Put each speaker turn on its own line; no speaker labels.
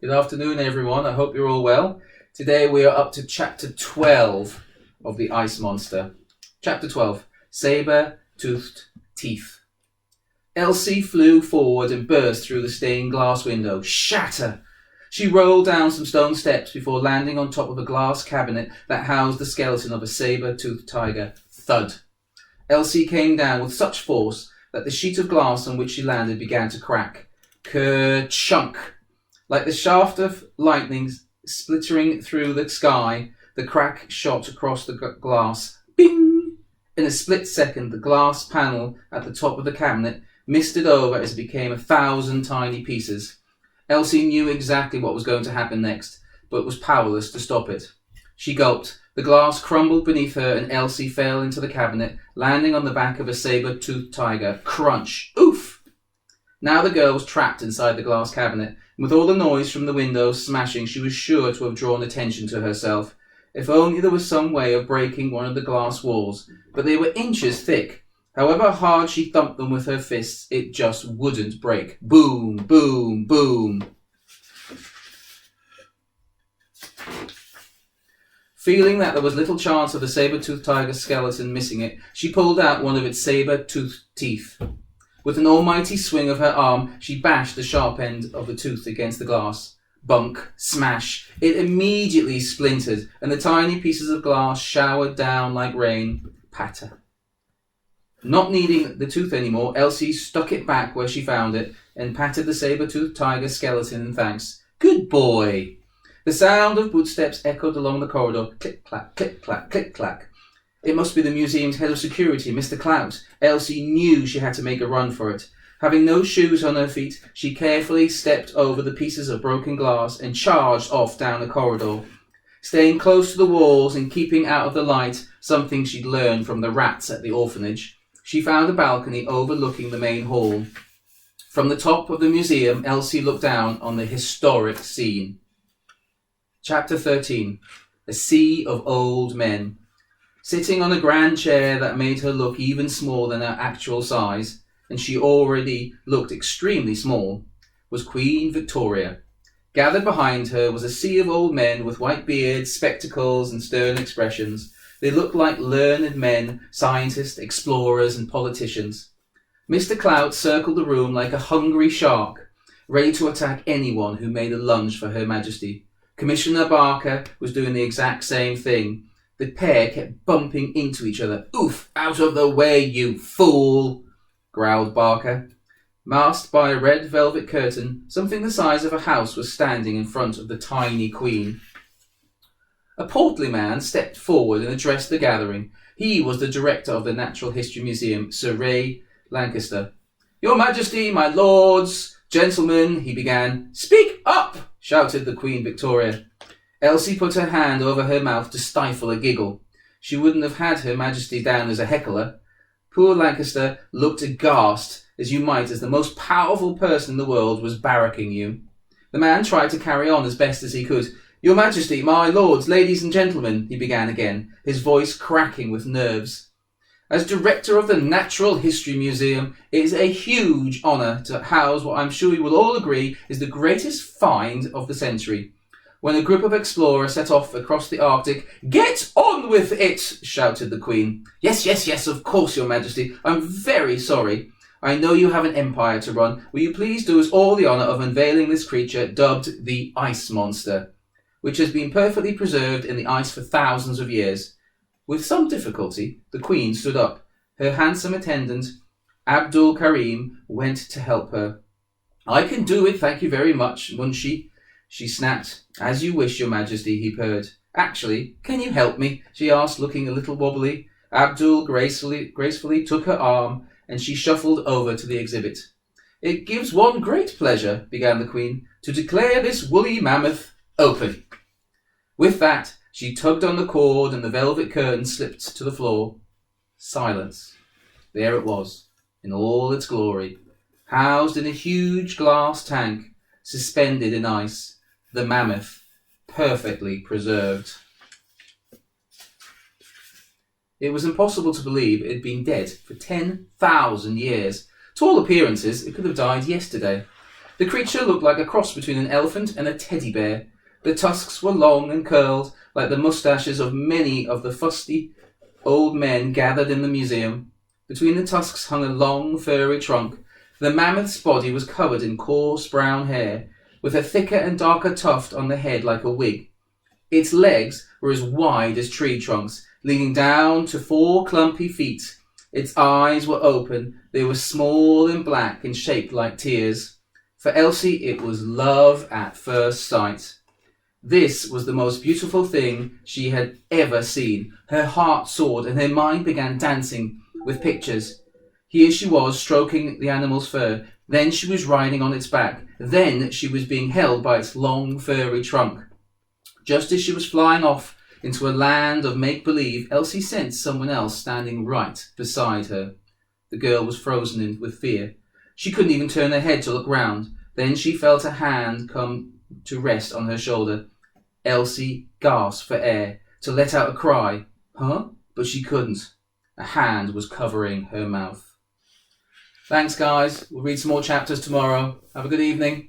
Good afternoon, everyone. I hope you're all well. Today we are up to chapter 12 of The Ice Monster. Chapter 12, Saber-Toothed Teeth. Elsie flew forward and burst through the stained glass window. Shatter! She rolled down some stone steps before landing on top of a glass cabinet that housed the skeleton of a saber-toothed tiger. Thud! Elsie came down with such force that the sheet of glass on which she landed began to crack. Ker-chunk! Like the shaft of lightning splittering through the sky, the crack shot across the glass. Bing! In a split second, the glass panel at the top of the cabinet misted over as it became 1,000 tiny pieces. Elsie knew exactly what was going to happen next, but was powerless to stop it. She gulped. The glass crumbled beneath her and Elsie fell into the cabinet, landing on the back of a saber-toothed tiger. Crunch! Oof! Now the girl was trapped inside the glass cabinet. With all the noise from the windows smashing, she was sure to have drawn attention to herself. If only there was some way of breaking one of the glass walls, but they were inches thick. However hard she thumped them with her fists, it just wouldn't break. Boom, boom, boom. Feeling that there was little chance of the saber-toothed tiger's skeleton missing it, she pulled out one of its saber-toothed teeth. With an almighty swing of her arm, she bashed the sharp end of the tooth against the glass. Bunk, smash. It immediately splintered, and the tiny pieces of glass showered down like rain. Patter. Not needing the tooth anymore, Elsie stuck it back where she found it and patted the saber-toothed tiger's skeleton in thanks. Good boy! The sound of footsteps echoed along the corridor. Click-clack, click-clack, click-clack. It must be the museum's head of security, Mr. Clout. Elsie knew she had to make a run for it. Having no shoes on her feet, she carefully stepped over the pieces of broken glass and charged off down the corridor. Staying close to the walls and keeping out of the light, something she'd learned from the rats at the orphanage, she found a balcony overlooking the main hall. From the top of the museum, Elsie looked down on the historic scene. Chapter 13. A Sea of Old Men. Sitting on a grand chair that made her look even smaller than her actual size, and she already looked extremely small, was Queen Victoria. Gathered behind her was a sea of old men with white beards, spectacles, and stern expressions. They looked like learned men, scientists, explorers, and politicians. Mr. Clout circled the room like a hungry shark, ready to attack anyone who made a lunge for Her Majesty. Commissioner Barker was doing the exact same thing. The pair kept bumping into each other. Oof! Out of the way, you fool! Growled Barker. Masked by a red velvet curtain, something the size of a house was standing in front of the tiny Queen. A portly man stepped forward and addressed the gathering. He was the director of the Natural History Museum, Sir Ray Lancaster. Your Majesty, my lords, gentlemen, he began. Speak up! Shouted the Queen Victoria. Elsie put her hand over her mouth to stifle a giggle. She wouldn't have had Her Majesty down as a heckler. Poor Lancaster looked aghast, as you might as the most powerful person in the world was barracking you. The man tried to carry on as best as he could. Your Majesty, my lords, ladies and gentlemen, he began again, his voice cracking with nerves. As director of the Natural History Museum, it is a huge honour to house what I'm sure you will all agree is the greatest find of the century. When a group of explorers set off across the Arctic, "Get on with it!" shouted the Queen. Yes, yes, yes, of course, Your Majesty. I'm very sorry. I know you have an empire to run. Will you please do us all the honour of unveiling this creature dubbed the Ice Monster, which has been perfectly preserved in the ice for thousands of years. With some difficulty, the Queen stood up. Her handsome attendant, Abdul Karim, went to help her. I can do it, thank you very much, Munshi, she snapped. As you wish, Your Majesty, he purred. Actually, can you help me? She asked, looking a little wobbly. Abdul gracefully took her arm, and she shuffled over to the exhibit. It gives one great pleasure, began the Queen, to declare this woolly mammoth open. With that, she tugged on the cord and the velvet curtain slipped to the floor. Silence. There it was, in all its glory, housed in a huge glass tank, suspended in ice, the mammoth, perfectly preserved. It was impossible to believe it had been dead for 10,000 years. To all appearances, it could have died yesterday. The creature looked like a cross between an elephant and a teddy bear. The tusks were long and curled, like the moustaches of many of the fusty old men gathered in the museum. Between the tusks hung a long, furry trunk. The mammoth's body was covered in coarse brown hair, with a thicker and darker tuft on the head like a wig. Its legs were as wide as tree trunks, leading down to 4 clumpy feet. Its eyes were open. They were small and black and shaped like tears. For Elsie, it was love at first sight. This was the most beautiful thing she had ever seen. Her heart soared and her mind began dancing with pictures. Here she was stroking the animal's fur. Then she was riding on its back. Then she was being held by its long furry trunk. Just as she was flying off into a land of make-believe, Elsie sensed someone else standing right beside her. The girl was frozen with fear. She couldn't even turn her head to look round. Then she felt a hand come to rest on her shoulder. Elsie gasped for air, to let out a cry. Huh? But she couldn't. A hand was covering her mouth. Thanks, guys. We'll read some more chapters tomorrow. Have a good evening.